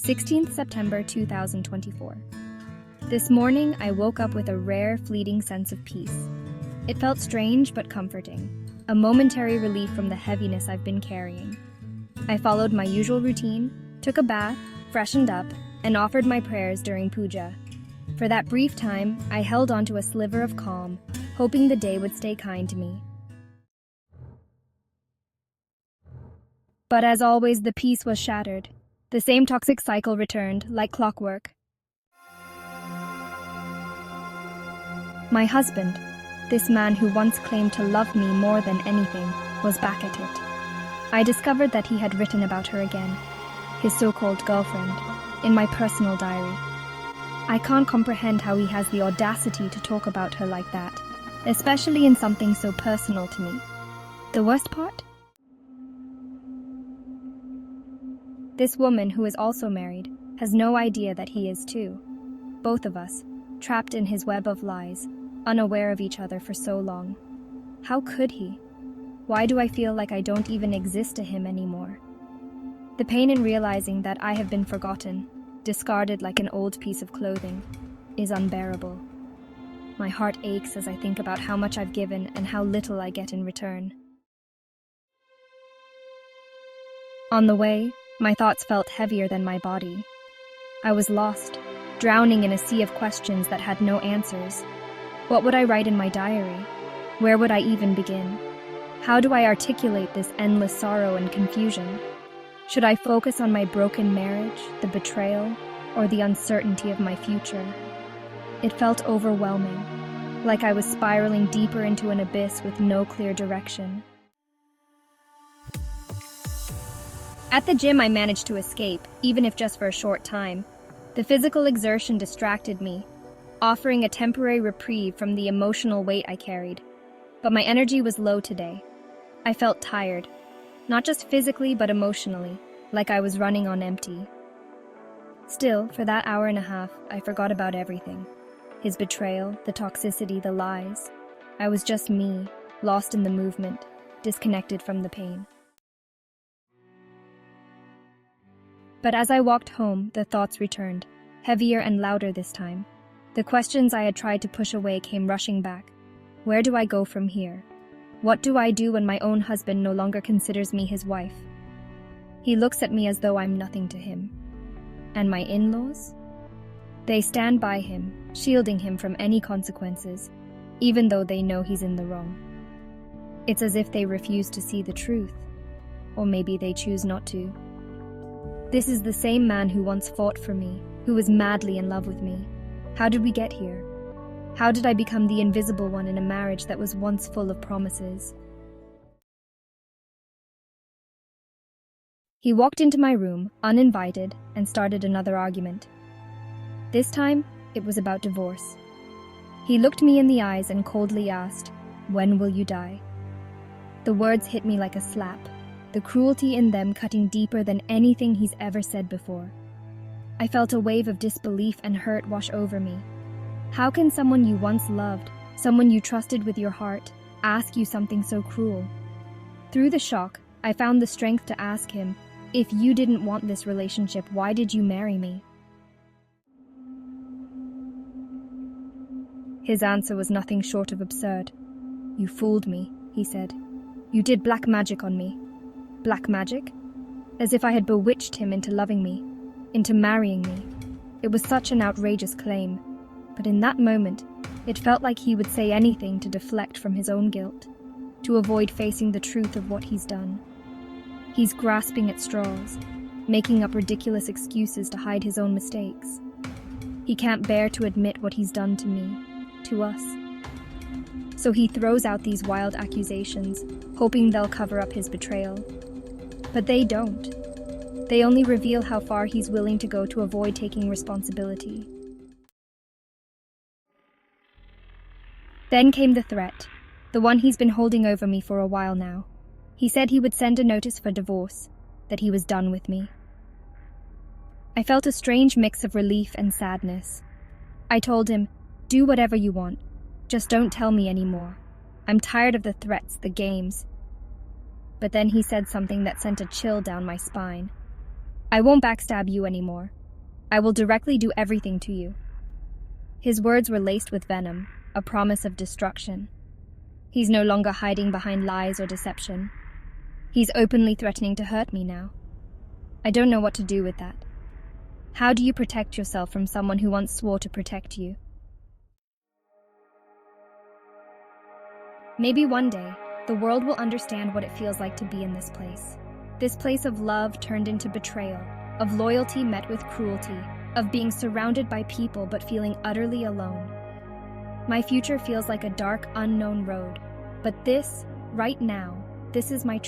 16th September 2024. This morning, I woke up with a rare, fleeting sense of peace. It felt strange but comforting, a momentary relief from the heaviness I've been carrying. I followed my usual routine, took a bath, freshened up, and offered my prayers during puja. For that brief time, I held on to a sliver of calm, hoping the day would stay kind to me. But as always, the peace was shattered. The same toxic cycle returned, like clockwork. My husband, this man who once claimed to love me more than anything, was back at it. I discovered that he had written about her again, his so-called girlfriend, in my personal diary. I can't comprehend how he has the audacity to talk about her like that, especially in something so personal to me. The worst part? This woman, who is also married, has no idea that he is too. Both of us, trapped in his web of lies, unaware of each other for so long. How could he? Why do I feel like I don't even exist to him anymore? The pain in realizing that I have been forgotten, discarded like an old piece of clothing, is unbearable. My heart aches as I think about how much I've given and how little I get in return. On the way, my thoughts felt heavier than my body. I was lost, drowning in a sea of questions that had no answers. What would I write in my diary? Where would I even begin? How do I articulate this endless sorrow and confusion? Should I focus on my broken marriage, the betrayal, or the uncertainty of my future? It felt overwhelming, like I was spiraling deeper into an abyss with no clear direction. At the gym, I managed to escape, even if just for a short time. The physical exertion distracted me, offering a temporary reprieve from the emotional weight I carried. But my energy was low today. I felt tired, not just physically but emotionally, like I was running on empty. Still, for that hour and a half, I forgot about everything. His betrayal, the toxicity, the lies. I was just me, lost in the movement, disconnected from the pain. But as I walked home, the thoughts returned, heavier and louder this time. The questions I had tried to push away came rushing back. Where do I go from here? What do I do when my own husband no longer considers me his wife? He looks at me as though I'm nothing to him. And my in-laws? They stand by him, shielding him from any consequences, even though they know he's in the wrong. It's as if they refuse to see the truth, or maybe they choose not to. This is the same man who once fought for me, who was madly in love with me. How did we get here? How did I become the invisible one in a marriage that was once full of promises? He walked into my room, uninvited, and started another argument. This time, it was about divorce. He looked me in the eyes and coldly asked, "When will you die?" The words hit me like a slap, the cruelty in them cutting deeper than anything he's ever said before. I felt a wave of disbelief and hurt wash over me. How can someone you once loved, someone you trusted with your heart, ask you something so cruel? Through the shock, I found the strength to ask him, "If you didn't want this relationship, why did you marry me?" His answer was nothing short of absurd. "You fooled me," he said. "You did black magic on me." Black magic? As if I had bewitched him into loving me, into marrying me. It was such an outrageous claim, but in that moment, it felt like he would say anything to deflect from his own guilt, to avoid facing the truth of what he's done. He's grasping at straws, making up ridiculous excuses to hide his own mistakes. He can't bear to admit what he's done to me, to us. So he throws out these wild accusations, hoping they'll cover up his betrayal. But they don't. They only reveal how far he's willing to go to avoid taking responsibility. Then came the threat, the one he's been holding over me for a while now. He said he would send a notice for divorce, that he was done with me. I felt a strange mix of relief and sadness. I told him, "Do whatever you want, just don't tell me anymore. I'm tired of the threats, the games." But then he said something that sent a chill down my spine. I won't backstab you anymore. I will directly do everything to you." His words were laced with venom, a promise of destruction. He's no longer hiding behind lies or deception. He's openly threatening to hurt me now. I don't know what to do with that. How do you protect yourself from someone who once swore to protect you? Maybe one day, the world will understand what it feels like to be in this place. This place of love turned into betrayal, of loyalty met with cruelty, of being surrounded by people but feeling utterly alone. My future feels like a dark, unknown road, but this, right now, this is my